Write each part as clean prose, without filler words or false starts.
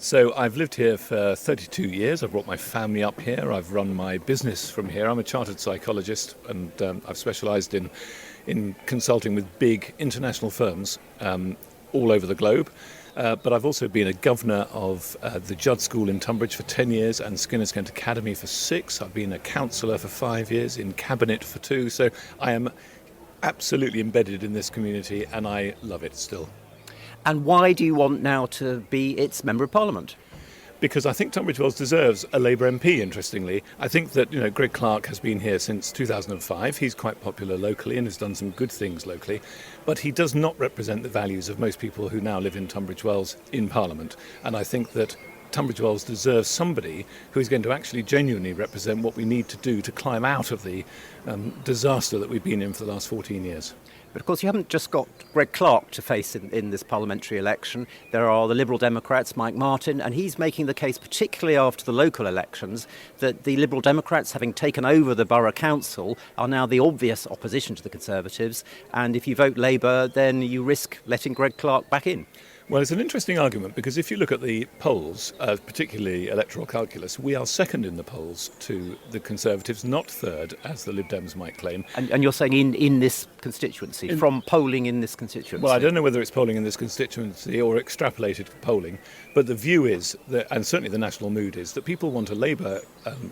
So I've lived here for 32 years. I've brought my family up here. I've run my business from here. I'm a chartered psychologist, and I've specialised in consulting with big international firms all over the globe. But I've also been a governor of the Judd School in Tunbridge for 10 years and Skinner's Kent Academy for 6. I've been a councillor for 5 years, in cabinet for 2. So I am absolutely embedded in this community, and I love it still. And why do you want now to be its Member of Parliament? Because I think Tunbridge Wells deserves a Labour MP, interestingly. I think that, Greg Clark has been here since 2005. He's quite popular locally and has done some good things locally. But he does not represent the values of most people who now live in Tunbridge Wells in Parliament. And I think that Tunbridge Wells deserves somebody who is going to actually genuinely represent what we need to do to climb out of the disaster that we've been in for the last 14 years. But of course, you haven't just got Greg Clark to face in this parliamentary election. There are the Liberal Democrats, Mike Martin, and he's making the case, particularly after the local elections, that the Liberal Democrats, having taken over the borough council, are now the obvious opposition to the Conservatives. And if you vote Labour, then you risk letting Greg Clark back in. Well, it's an interesting argument because if you look at the polls, particularly electoral calculus, we are second in the polls to the Conservatives, not third, as the Lib Dems might claim. And you're saying in this constituency, from polling in this constituency? Well, I don't know whether it's polling in this constituency or extrapolated polling, but the view is, that, and certainly the national mood is, that people want a Labour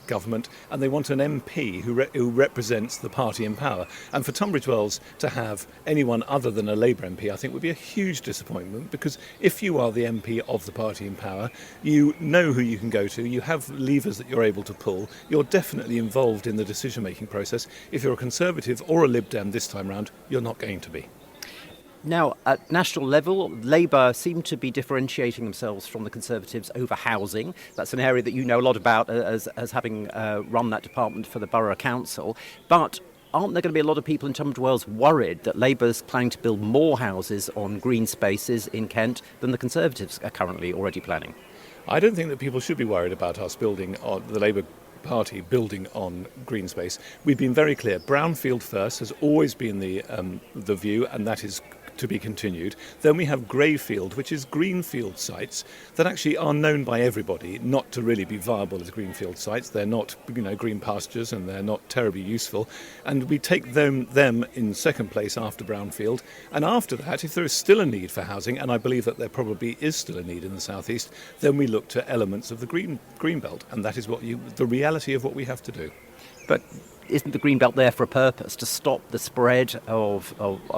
government and they want an MP who represents the party in power. And for Tunbridge Wells to have anyone other than a Labour MP, I think would be a huge disappointment, because if you are the MP of the party in power, you know who you can go to, you have levers that you're able to pull, you're definitely involved in the decision-making process. If you're a Conservative or a Lib Dem this time round, you're not going to be. Now, at national level, Labour seem to be differentiating themselves from the Conservatives over housing. That's an area that you know a lot about as having run that department for the Borough Council. But aren't there going to be a lot of people in Tunbridge Wells worried that Labour's planning to build more houses on green spaces in Kent than the Conservatives are currently already planning? I don't think that people should be worried about us building on the Labour Party building on green space. We've been very clear. Brownfield first has always been the view, and that is to be continued. Then we have greyfield, which is greenfield sites that actually are known by everybody not to really be viable as greenfield sites. They're not, green pastures, and they're not terribly useful. And we take them in second place after brownfield. And after that, if there is still a need for housing, and I believe that there probably is still a need in the southeast, then we look to elements of the green belt, and that is the reality of what we have to do. But isn't the green belt there for a purpose, to stop the spread of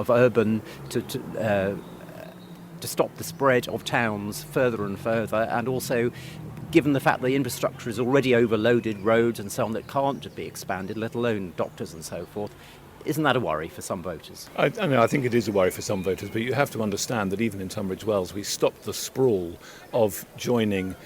urban, to stop the spread of towns further and further, and also, given the fact the infrastructure is already overloaded, roads and so on, that can't be expanded, let alone doctors and so forth? Isn't that a worry for some voters? I think it is a worry for some voters, but you have to understand that even in Tunbridge Wells, we stopped the sprawl of joining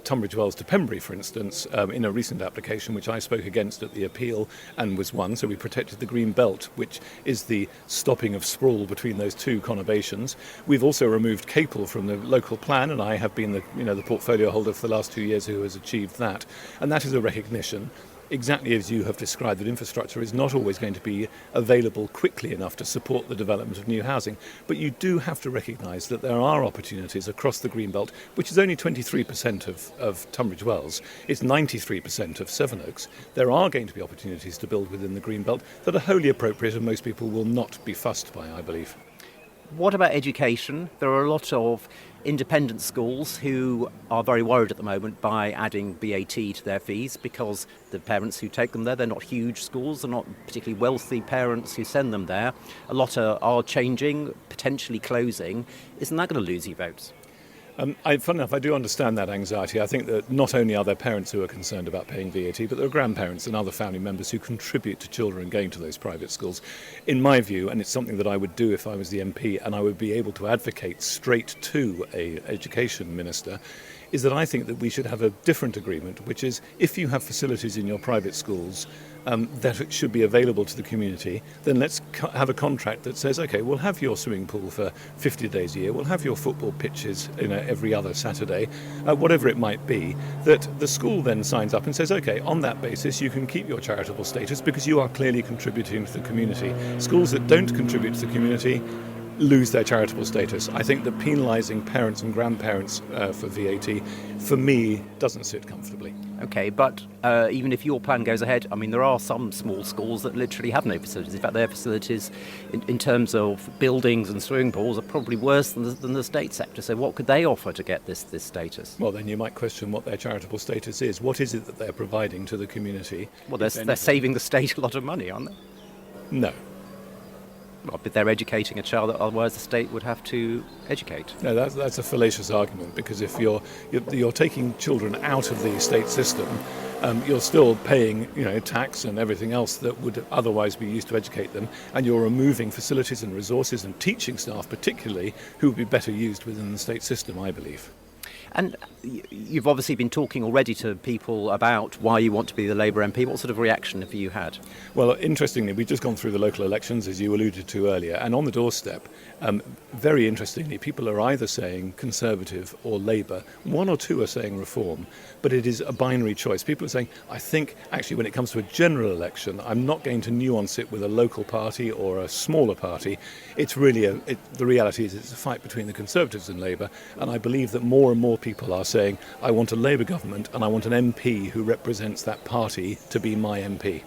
Tunbridge Wells to Pembury, for instance, in a recent application, which I spoke against at the appeal and was won. So we protected the green belt, which is the stopping of sprawl between those two conurbations. We've also removed Capel from the local plan, and I have been the portfolio holder for the last 2 years who has achieved that. And that is a recognition, exactly as you have described, that infrastructure is not always going to be available quickly enough to support the development of new housing. But you do have to recognise that there are opportunities across the Greenbelt, which is only 23% of Tunbridge Wells. It's 93% of Sevenoaks. There are going to be opportunities to build within the Greenbelt that are wholly appropriate and most people will not be fussed by, I believe. What about education? There are a lot of independent schools who are very worried at the moment by adding VAT to their fees, because the parents who take them there, they're not huge schools, they're not particularly wealthy parents who send them there. A lot are changing, potentially closing. Isn't that going to lose you votes? Funny enough, I do understand that anxiety. I think that not only are there parents who are concerned about paying VAT, but there are grandparents and other family members who contribute to children going to those private schools. In my view, and it's something that I would do if I was the MP and I would be able to advocate straight to an education minister, is that I think that we should have a different agreement, which is if you have facilities in your private schools that it should be available to the community, then let's have a contract that says, OK, we'll have your swimming pool for 50 days a year, we'll have your football pitches every other Saturday, whatever it might be, that the school then signs up and says, OK, on that basis you can keep your charitable status because you are clearly contributing to the community. Schools that don't contribute to the community lose their charitable status. I think that penalising parents and grandparents for VAT, for me, doesn't sit comfortably. Okay, but even if your plan goes ahead, I mean, there are some small schools that literally have no facilities. In fact, their facilities, in terms of buildings and swimming pools, are probably worse than the state sector. So what could they offer to get this status? Well, then you might question what their charitable status is. What is it that they're providing to the community? Well, they're saving the state a lot of money, aren't they? No. Well, but they're educating a child that otherwise the state would have to educate. No, that's a fallacious argument, because if you're taking children out of the state system, you're still paying tax and everything else that would otherwise be used to educate them, and you're removing facilities and resources and teaching staff particularly who would be better used within the state system, I believe. And you've obviously been talking already to people about why you want to be the Labour MP. What sort of reaction have you had? Well, interestingly, we've just gone through the local elections, as you alluded to earlier, and on the doorstep, very interestingly, people are either saying Conservative or Labour. One or two are saying Reform, but it is a binary choice. People are saying, I think, actually, when it comes to a general election, I'm not going to nuance it with a local party or a smaller party. It's really, the reality is it's a fight between the Conservatives and Labour, and I believe that more and more people are saying, I want a Labour government and I want an MP who represents that party to be my MP.